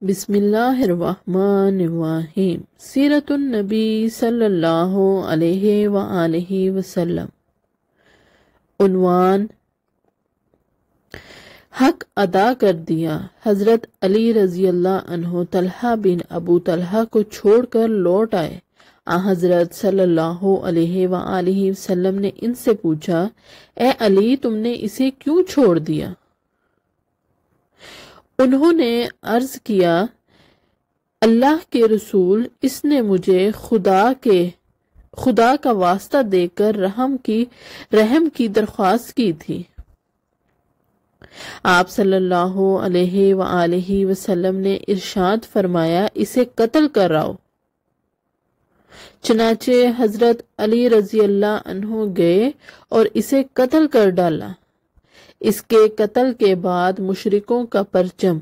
بسم اللہ الرحمن الرحیم۔ سیرت النبی صلی اللہ علیہ وآلہ وسلم۔ عنوان: حق ادا کر دیا۔ حضرت علی رضی اللہ عنہ طلحہ بن ابو طلحہ کو چھوڑ کر لوٹ آئے۔ حضرت صلی اللہ علیہ وآلہ وسلم نے ان سے پوچھا، اے علی، تم نے اسے کیوں چھوڑ دیا؟ انہوں نے عرض کیا، اللہ کے رسول، اس نے مجھے خدا کا واسطہ دے کر رحم کی درخواست کی تھی۔ آپ صلی اللہ علیہ وآلہ وسلم نے ارشاد فرمایا، اسے قتل کراؤ۔ چنانچہ حضرت علی رضی اللہ عنہ گئے اور اسے قتل کر ڈالا۔ اس کے قتل کے بعد مشرکوں کا پرچم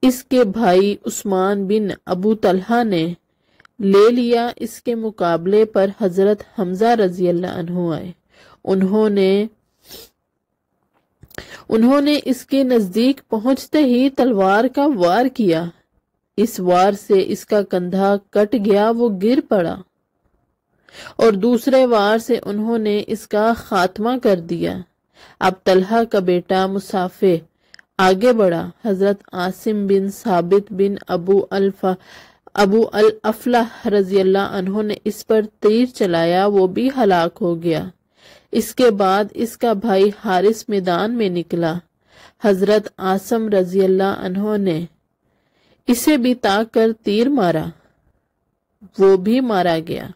اس کے بھائی عثمان بن ابو طلحہ نے لے لیا۔ اس کے مقابلے پر حضرت حمزہ رضی اللہ عنہ آئے۔ انہوں نے اس کے نزدیک پہنچتے ہی تلوار کا وار کیا۔ اس وار سے اس کا کندھا کٹ گیا، وہ گر پڑا، اور دوسرے وار سے انہوں نے اس کا خاتمہ کر دیا۔ اب طلحہ کا بیٹا مصافح آگے بڑھا۔ حضرت عاصم بن ثابت بن ابو الافلح رضی اللہ عنہ نے اس پر تیر چلایا، وہ بھی ہلاک ہو گیا۔ اس کے بعد اس کا بھائی حارث میدان میں نکلا۔ حضرت عاصم رضی اللہ عنہ نے اسے بھی تاک کر تیر مارا، وہ بھی مارا گیا۔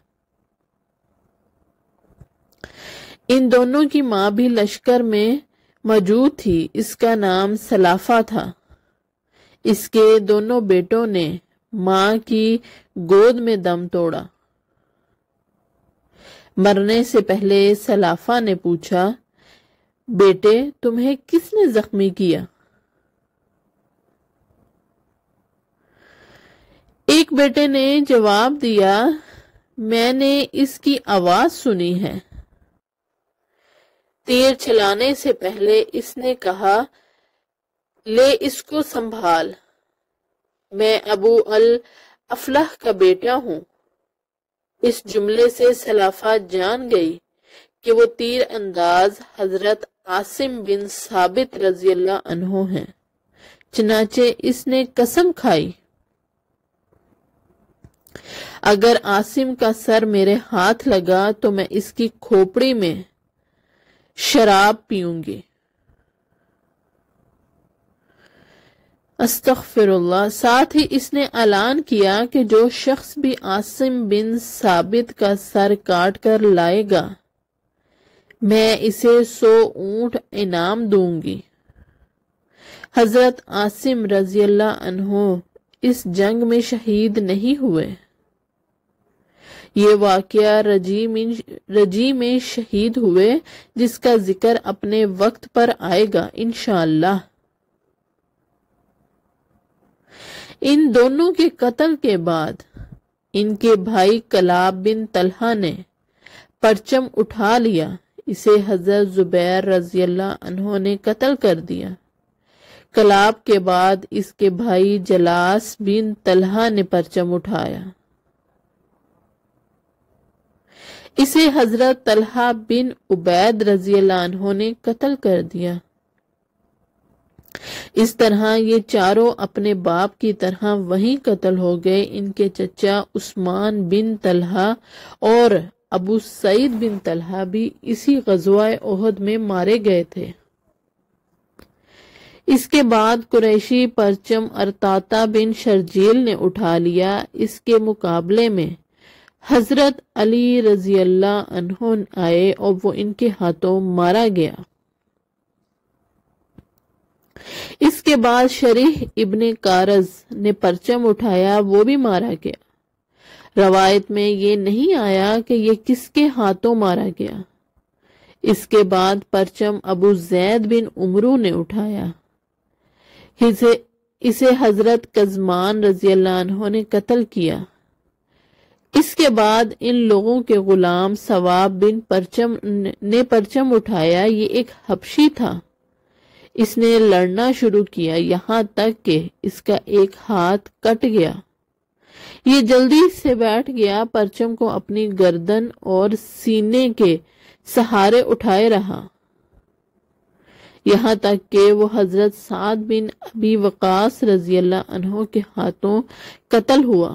ان دونوں کی ماں بھی لشکر میں موجود تھی، اس کا نام سلافہ تھا۔ اس کے دونوں بیٹوں نے ماں کی گود میں دم توڑا۔ مرنے سے پہلے سلافہ نے پوچھا، بیٹے، تمہیں کس نے زخمی کیا؟ ایک بیٹے نے جواب دیا، میں نے اس کی آواز سنی ہے۔ تیر چلانے سے پہلے اس نے کہا، لے اس کو سنبھال، میں ابو الافلح کا بیٹا ہوں۔ اس جملے سے سلافہ جان گئی کہ وہ تیر انداز حضرت عاصم بن ثابت رضی اللہ عنہ ہیں۔ چنانچہ اس نے قسم کھائی، اگر عاصم کا سر میرے ہاتھ لگا تو میں اس کی کھوپڑی میں شراب پیوں گی۔ استغفر اللہ۔ ساتھ ہی اس نے اعلان کیا کہ جو شخص بھی عاصم بن ثابت کا سر کاٹ کر لائے گا، میں اسے 100 اونٹ انعام دوں گی۔ حضرت عاصم رضی اللہ عنہ اس جنگ میں شہید نہیں ہوئے۔ یہ واقعہ رجی میں شہید ہوئے، جس کا ذکر اپنے وقت پر آئے گا انشاءاللہ۔ ان دونوں کے قتل کے بعد ان کے بھائی کلاب بن طلحہ نے پرچم اٹھا لیا۔ اسے حضرت زبیر رضی اللہ عنہ نے قتل کر دیا۔ کلاب کے بعد اس کے بھائی جلاس بن طلحہ نے پرچم اٹھایا۔ اسے حضرت طلحہ بن عبید رضی اللہ عنہ نے قتل کر دیا۔ اس طرح یہ چاروں اپنے باپ کی طرح وہیں قتل ہو گئے۔ ان کے چچا عثمان بن طلحہ اور ابو سعید بن طلحہ بھی اسی غزوہ احد میں مارے گئے تھے۔ اس کے بعد قریشی پرچم ارطاطہ بن شرجیل نے اٹھا لیا۔ اس کے مقابلے میں حضرت علی رضی اللہ عنہ آئے اور وہ ان کے ہاتھوں مارا گیا۔ اس کے بعد شریح ابن کارز نے پرچم اٹھایا، وہ بھی مارا گیا۔ روایت میں یہ نہیں آیا کہ یہ کس کے ہاتھوں مارا گیا۔ اس کے بعد پرچم ابو زید بن عمرو نے اٹھایا۔ اسے حضرت قزمان رضی اللہ عنہ نے قتل کیا۔ اس کے بعد ان لوگوں کے غلام ثواب بن نے پرچم اٹھایا۔ یہ ایک حبشی تھا۔ اس نے لڑنا شروع کیا، یہاں تک کہ اس کا ایک ہاتھ کٹ گیا۔ یہ جلدی سے بیٹھ گیا، پرچم کو اپنی گردن اور سینے کے سہارے اٹھائے رہا، یہاں تک کہ وہ حضرت سعد بن ابی وقاص رضی اللہ عنہ کے ہاتھوں قتل ہوا۔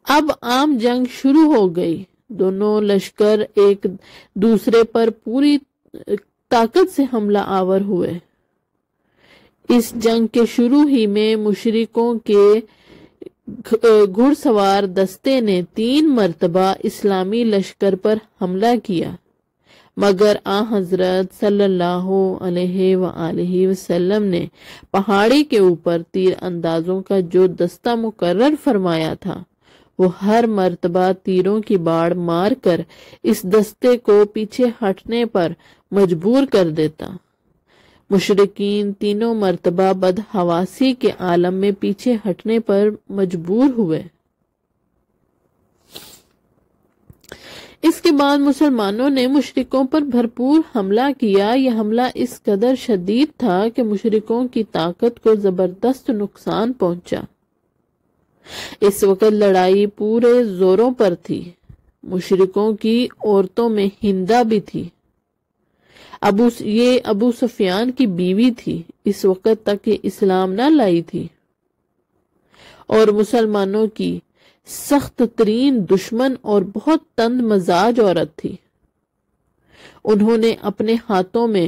اب عام جنگ شروع ہو گئی، دونوں لشکر ایک دوسرے پر پوری طاقت سے حملہ آور ہوئے۔ اس جنگ کے شروع ہی میں مشرکوں کے گھڑ سوار دستے نے 3 مرتبہ اسلامی لشکر پر حملہ کیا، مگر آن حضرت صلی اللہ علیہ وآلہ وسلم نے پہاڑی کے اوپر تیر اندازوں کا جو دستہ مقرر فرمایا تھا، وہ ہر مرتبہ تیروں کی باڑ مار کر اس دستے کو پیچھے ہٹنے پر مجبور کر دیتا۔ مشرکین 3 مرتبہ بدحواسی کے عالم میں پیچھے ہٹنے پر مجبور ہوئے۔ اس کے بعد مسلمانوں نے مشرکوں پر بھرپور حملہ کیا۔ یہ حملہ اس قدر شدید تھا کہ مشرکوں کی طاقت کو زبردست نقصان پہنچا۔ اس وقت لڑائی پورے زوروں پر تھی۔ مشرکوں کی عورتوں میں ہندہ بھی تھی، یہ ابو سفیان کی بیوی تھی، اس وقت تک یہ اسلام نہ لائی تھی، اور مسلمانوں کی سخت ترین دشمن اور بہت تند مزاج عورت تھی۔ انہوں نے اپنے ہاتھوں میں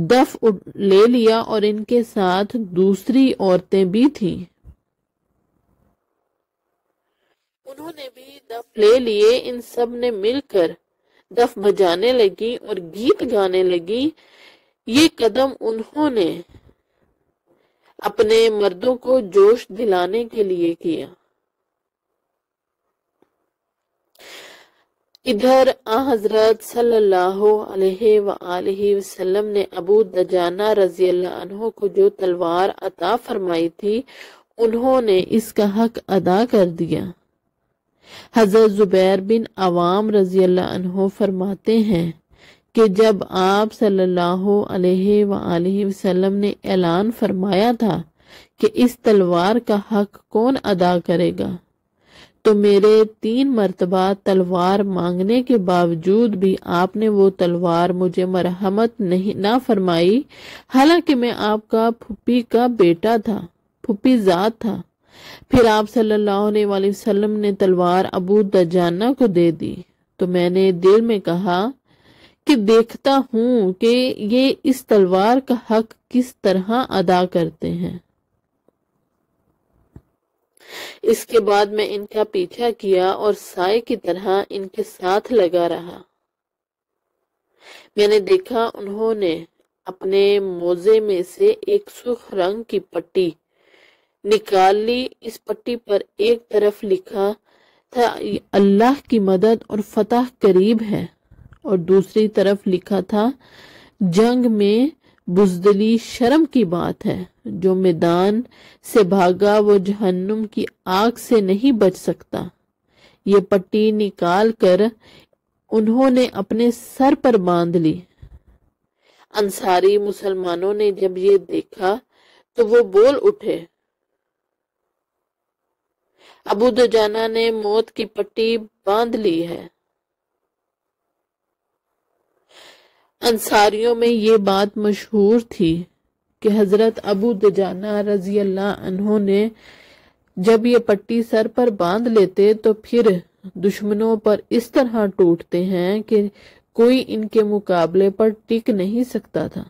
دف لے لیا اور ان کے ساتھ دوسری عورتیں بھی تھیں، انہوں نے بھی دف لے لیے۔ ان سب نے مل کر دف بجانے لگی اور گیت گانے لگی۔ یہ قدم انہوں نے اپنے مردوں کو جوش دلانے کے لیے کیا۔ ادھر حضرت صلی اللہ علیہ وآلہ وسلم نے ابو دجانہ رضی اللہ عنہ کو جو تلوار عطا فرمائی تھی، انہوں نے اس کا حق ادا کر دیا۔ حضرت زبیر بن عوام رضی اللہ عنہ فرماتے ہیں کہ جب آپ صلی اللہ علیہ وآلہ وسلم نے اعلان فرمایا تھا کہ اس تلوار کا حق کون ادا کرے گا، تو میرے 3 مرتبہ تلوار مانگنے کے باوجود بھی آپ نے وہ تلوار مجھے مرحمت نہ فرمائی، حالانکہ میں آپ کا پھوپھی کا بیٹا تھا، پھوپھی ذات تھا۔ پھر آپ صلی اللہ علیہ وآلہ وسلم نے تلوار ابو دجانہ کو دے دی، تو میں نے دل میں کہا کہ دیکھتا ہوں کہ یہ اس تلوار کا حق کس طرح ادا کرتے ہیں۔ اس کے بعد میں ان کا پیچھا کیا اور سائے کی طرح ان کے ساتھ لگا رہا۔ میں نے دیکھا انہوں نے اپنے موزے میں سے ایک سرخ رنگ کی پٹی نکال لی۔ اس پٹی پر ایک طرف لکھا تھا اللہ کی مدد اور فتح قریب ہے، اور دوسری طرف لکھا تھا جنگ میں بزدلی شرم کی بات ہے، جو میدان سے بھاگا وہ جہنم کی آگ سے نہیں بچ سکتا۔ یہ پٹی نکال کر انہوں نے اپنے سر پر باندھ لی۔ انصاری مسلمانوں نے جب یہ دیکھا تو وہ بول اٹھے، ابو دجانہ نے موت کی پٹی باندھ لی ہے۔ انصاریوں میں یہ بات مشہور تھی کہ حضرت ابو دجانہ رضی اللہ عنہ نے جب یہ پٹی سر پر باندھ لیتے تو پھر دشمنوں پر اس طرح ٹوٹتے ہیں کہ کوئی ان کے مقابلے پر ٹک نہیں سکتا تھا۔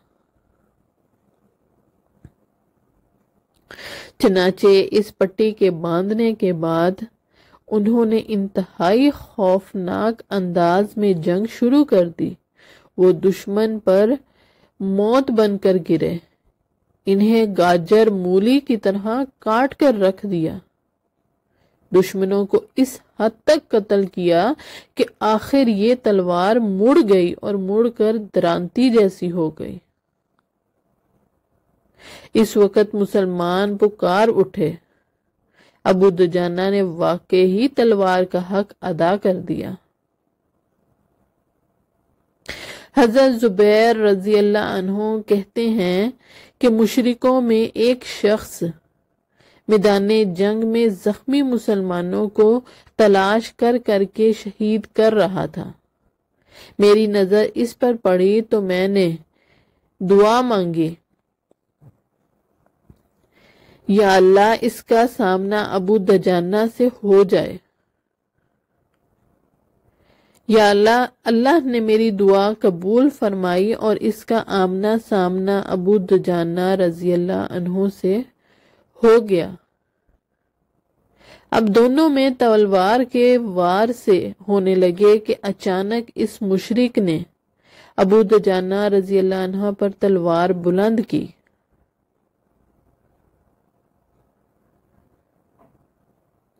چنانچہ اس پٹی کے باندھنے کے بعد انہوں نے انتہائی خوفناک انداز میں جنگ شروع کر دی۔ وہ دشمن پر موت بن کر گرے، انہیں گاجر مولی کی طرح کاٹ کر رکھ دیا۔ دشمنوں کو اس حد تک قتل کیا کہ آخر یہ تلوار مڑ گئی اور مڑ کر درانتی جیسی ہو گئی۔ اس وقت مسلمان پکار اٹھے، ابو دجانہ نے واقعی تلوار کا حق ادا کر دیا۔ حضرت زبیر رضی اللہ عنہ کہتے ہیں کہ مشرکوں میں ایک شخص میدان جنگ میں زخمی مسلمانوں کو تلاش کر کر کے شہید کر رہا تھا۔ میری نظر اس پر پڑی تو میں نے دعا مانگی، یا اللہ اس کا سامنا ابو دجانہ سے ہو جائے۔ یا اللہ، اللہ نے میری دعا قبول فرمائی اور اس کا آمنا سامنا ابو دجانہ رضی اللہ عنہ سے ہو گیا۔ اب دونوں میں تلوار کے وار سے ہونے لگے کہ اچانک اس مشرک نے ابو دجانہ رضی اللہ عنہ پر تلوار بلند کی۔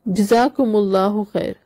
جزاکم اللہ خیر۔